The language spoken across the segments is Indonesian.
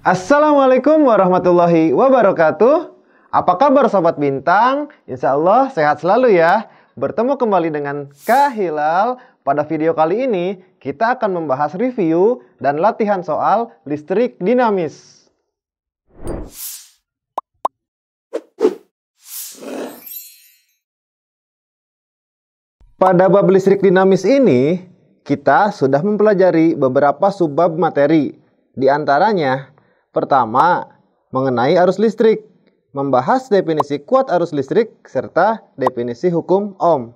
Assalamualaikum warahmatullahi wabarakatuh. Apa kabar Sobat Bintang? Insya Allah sehat selalu ya. Bertemu kembali dengan Kak Hilal. Pada video kali ini kita akan membahas review dan latihan soal listrik dinamis. Pada bab listrik dinamis ini kita sudah mempelajari beberapa subbab materi. Di antaranya, pertama, mengenai arus listrik, membahas definisi kuat arus listrik serta definisi hukum Ohm.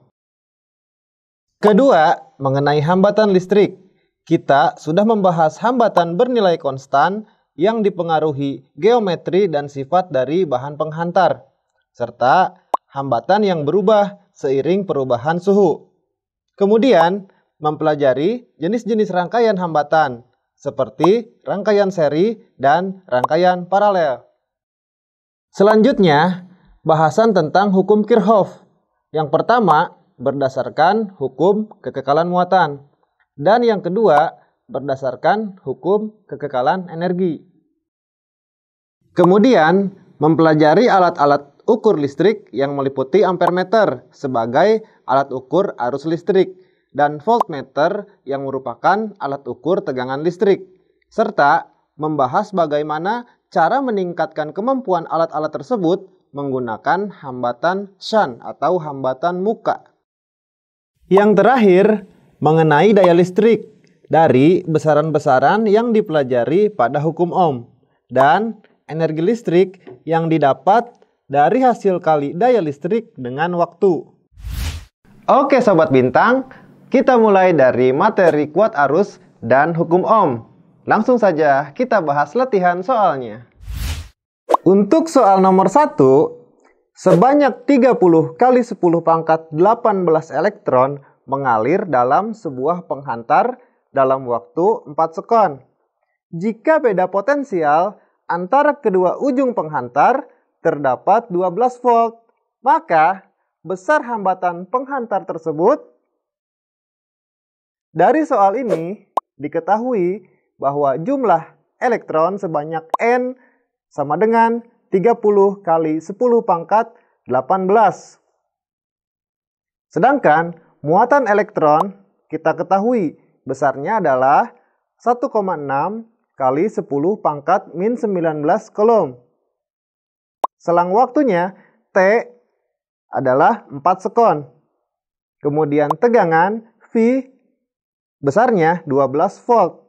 Kedua, mengenai hambatan listrik, kita sudah membahas hambatan bernilai konstan yang dipengaruhi geometri dan sifat dari bahan penghantar, serta hambatan yang berubah seiring perubahan suhu. Kemudian, mempelajari jenis-jenis rangkaian hambatan, seperti rangkaian seri dan rangkaian paralel. Selanjutnya, bahasan tentang hukum Kirchhoff. Yang pertama, berdasarkan hukum kekekalan muatan. Dan yang kedua, berdasarkan hukum kekekalan energi. Kemudian, mempelajari alat-alat ukur listrik yang meliputi ampermeter sebagai alat ukur arus listrik, dan voltmeter yang merupakan alat ukur tegangan listrik, serta membahas bagaimana cara meningkatkan kemampuan alat-alat tersebut menggunakan hambatan shunt atau hambatan muka. Yang terakhir, mengenai daya listrik dari besaran-besaran yang dipelajari pada hukum Ohm dan energi listrik yang didapat dari hasil kali daya listrik dengan waktu. Oke Sobat Bintang, kita mulai dari materi kuat arus dan hukum Ohm. Langsung saja kita bahas latihan soalnya. Untuk soal nomor 1, sebanyak 30 kali 10 pangkat 18 elektron mengalir dalam sebuah penghantar dalam waktu 4 sekon. Jika beda potensial antara kedua ujung penghantar terdapat 12 volt, maka besar hambatan penghantar tersebut. Dari soal ini, diketahui bahwa jumlah elektron sebanyak N sama dengan 30 kali 10 pangkat 18. Sedangkan muatan elektron kita ketahui besarnya adalah 1,6 kali 10 pangkat min 19 coulomb. Selang waktunya T adalah 4 sekon. Kemudian tegangan V besarnya 12 volt.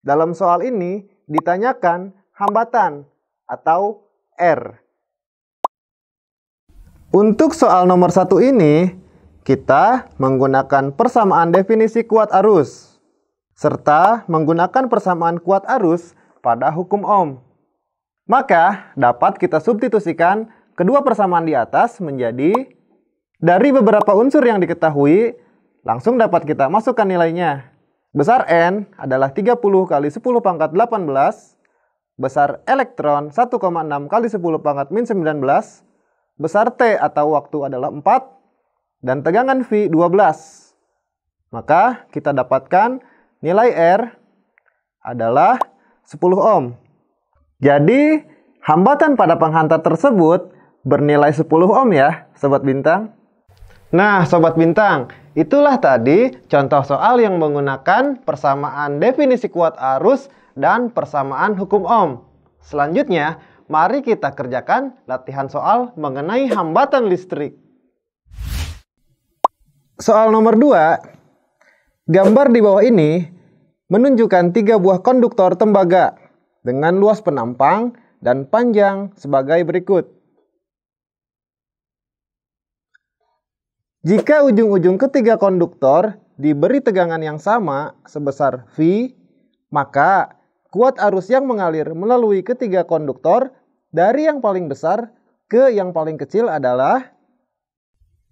Dalam soal ini ditanyakan hambatan atau R. Untuk soal nomor 1 ini, kita menggunakan persamaan definisi kuat arus, serta menggunakan persamaan kuat arus pada hukum Ohm. Maka dapat kita substitusikan kedua persamaan di atas menjadi dari beberapa unsur yang diketahui, langsung dapat kita masukkan nilainya. Besar N adalah 30 kali 10 pangkat 18. Besar elektron 1,6 kali 10 pangkat min 19. Besar T atau waktu adalah 4. Dan tegangan V 12. Maka kita dapatkan nilai R adalah 10 ohm. Jadi hambatan pada penghantar tersebut bernilai 10 ohm ya Sobat Bintang. Nah Sobat Bintang, itulah tadi contoh soal yang menggunakan persamaan definisi kuat arus dan persamaan hukum Ohm. Selanjutnya, mari kita kerjakan latihan soal mengenai hambatan listrik. Soal nomor 2, gambar di bawah ini menunjukkan 3 buah konduktor tembaga dengan luas penampang dan panjang sebagai berikut. Jika ujung-ujung ketiga konduktor diberi tegangan yang sama sebesar V, maka kuat arus yang mengalir melalui ketiga konduktor dari yang paling besar ke yang paling kecil adalah.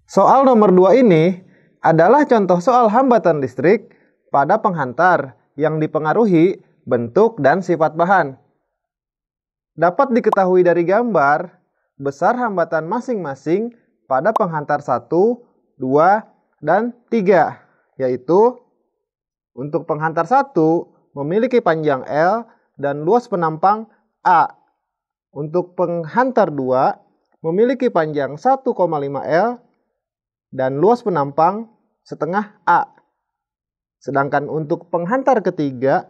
Soal nomor 2 ini adalah contoh soal hambatan listrik pada penghantar yang dipengaruhi bentuk dan sifat bahan. Dapat diketahui dari gambar besar hambatan masing-masing pada penghantar 1, 2, dan 3, yaitu untuk penghantar 1 memiliki panjang L dan luas penampang A. Untuk penghantar 2 memiliki panjang 1,5 L dan luas penampang setengah A. Sedangkan untuk penghantar ketiga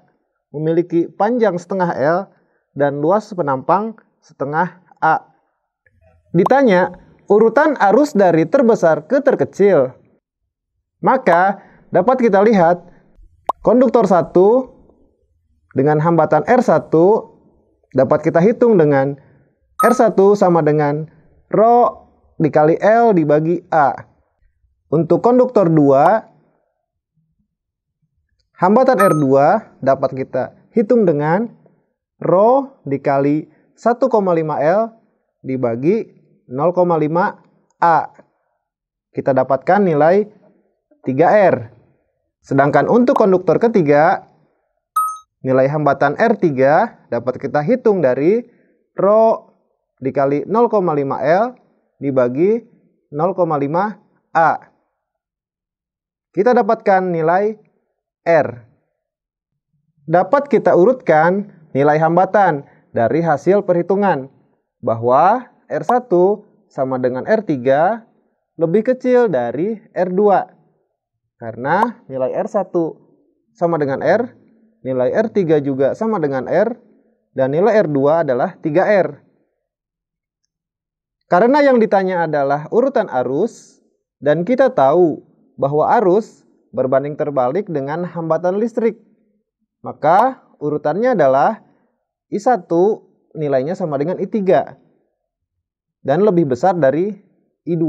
memiliki panjang setengah L dan luas penampang setengah A. Ditanya urutan arus dari terbesar ke terkecil. Maka dapat kita lihat konduktor 1 dengan hambatan R1 dapat kita hitung dengan R1 sama dengan Rho dikali L dibagi A. Untuk konduktor 2, hambatan R2 dapat kita hitung dengan Rho dikali 1,5 L dibagi 0,5 A. Kita dapatkan nilai 3R. Sedangkan untuk konduktor ketiga, nilai hambatan R3 dapat kita hitung dari Rho dikali 0,5 L dibagi 0,5 A. Kita dapatkan nilai R. Dapat kita urutkan nilai hambatan dari hasil perhitungan bahwa R1 sama dengan R3 lebih kecil dari R2. Karena nilai R1 sama dengan R, nilai R3 juga sama dengan R, dan nilai R2 adalah 3R. Karena yang ditanya adalah urutan arus, dan kita tahu bahwa arus berbanding terbalik dengan hambatan listrik, maka urutannya adalah I1 nilainya sama dengan I3 dan lebih besar dari I2.